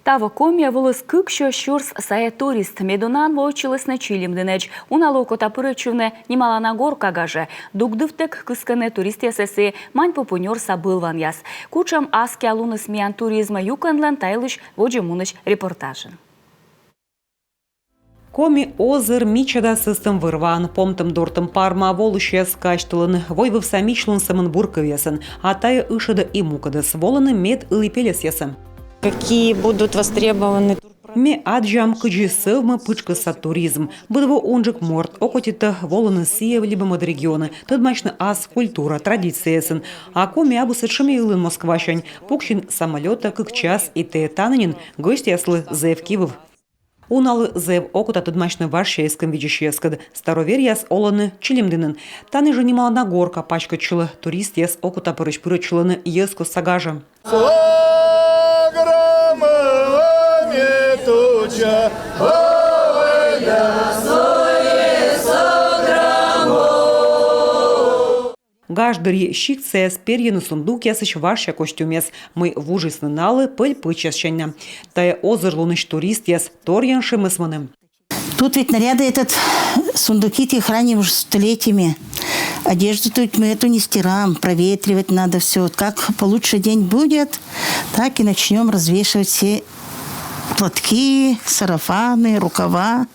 Тава комия волос кыкшо щурс сая турист медунан вочилась на чилим денеч. Уналоко тапырычевне немалана горка гаже. Дугдывтек кыскане турист ясесе мань попунер сабылван яс. Кучам аски алуныс миян туризма юканлан тайлыш воджемуныш репортажын. Коми озер мичада сыстым вырван, помтым дортым парма волыща скачтылын, войвов самичлын самын бурковесен, а тая ышыда и мукадас, воланы мед ылипелес ясен. Какие будут востребованы? Ме аджам кыджи сывмы пычкаса туризм. Быдво онжик морт, окотита воланы сиев либо мод регионы. Тадмачны ас культура, традициясын. А коми абусы шамейлын москващань. Пукчин самолета как час и те тананин гость яслы зев кивов. Уналы зев окута тадмачны варшейском видящескад. Старовер яс оланы чилимдынын. Таны же немало на горка пачка чылы. Турист яс окута пырыч чылыны еску сагажа. Гаждыри щикция с перьяну сундук ясыч ваша костюмес. Мы в ужасны налы пыль пычащanya. Тая озерлуныш турист яс торьян шимысманым. Тут ведь наряды сундуки те храним уже столетиями. Одежду тут мы эту не стираем, проветривать надо все. Как получше день будет, так и начнем развешивать все платки, сарафаны, рукава,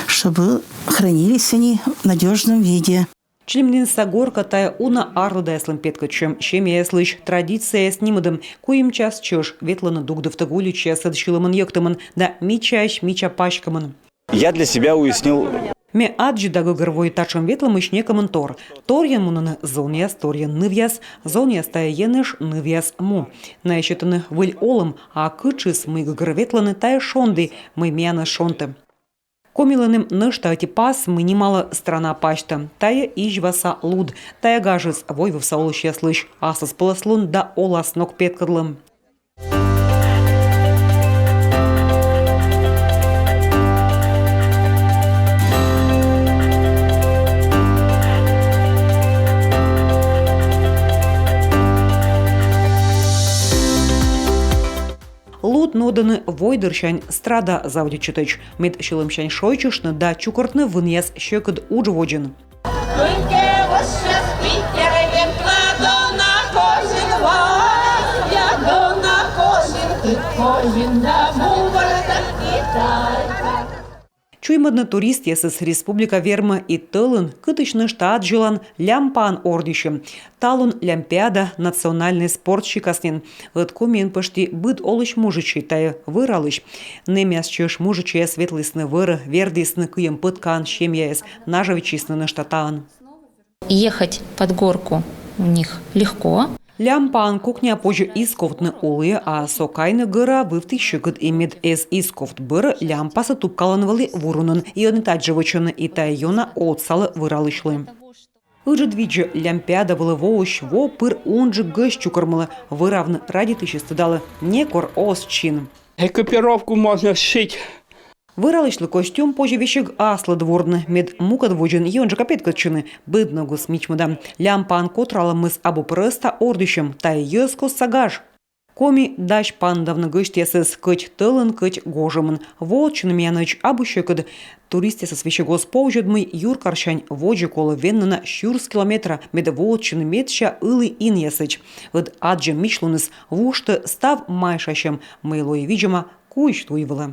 чтобы хранились они в надежном виде. Члемнин сагорка тая уна арлыда яслым петкачем, чем я слыш традиция с нимадым, куим час чёш, ветлана дугдовта гулюча садшилымын ектымын, да мичащ мича пачкамын. Я для себя уяснил. Ме аджи да гыгырвой тачым ветлым ишнекамын тор. Торьян мунаны зоняс, торьян нывьяс, зоняс тая еныш нывьяс му. На ещетаны выль олым, а кычыс мы гыгыр ветланы тая шонды, мы мяна шонты. Комиланым нышта пас мы немало страна пачта. Тая ижваса луд, тая гажыс войвов саулыш яслыш, асас полослун да олас ног петкадлым. Лут ноданы войдырщань страда завдичитыч. Мед шилымщань шойчушны да чукортны выньяс щекыд уджводжин. Чуймадны турист ясыс республика Верма и Тылын, кытычны штат жилан лямпан ордищем. Талун лямпиада национальный спортщик аснен. Лыткумен пышти быт олыч мужичи тая выралыч. Немяс чеш мужичи светлысны выры, вердисны кыем пыткан, щемьяес, нажавичисны на штатаан. Ехать под горку у них легко. Лямпан кухня позже исковтны улы, а сокайны гыра вывты щекыт имед эс исковт быр лямпасы тупкаланывали вурунын, и он таджевычыны и тайона отсалы выралышлы. Ыжы двиджы лямпиада вылывоуш во пыр унжы гыш чукармылы, выравны ради тысячи далы не кор ос чин. Экипировку можно сшить. Выралышлы костюм позже вещег аслы дворны, мед мукад воджин и он же капет качыны, быднагу смичмада. Лямпан котрала мыс абу прыста ордищем, тай ёско сагаж. Коми даш пандавны гышт ясыс кыть тылын кыть гожымын. Волчын мяныч абу щекыд. Турист ясыс вещегос поужедмый юр каршань воджи колы веннана щурс километра, мед волчын медща ылы ин ясыч. Вд аджем мичлуныс вушты став майшащем, мейлой виджема куич туйвыла.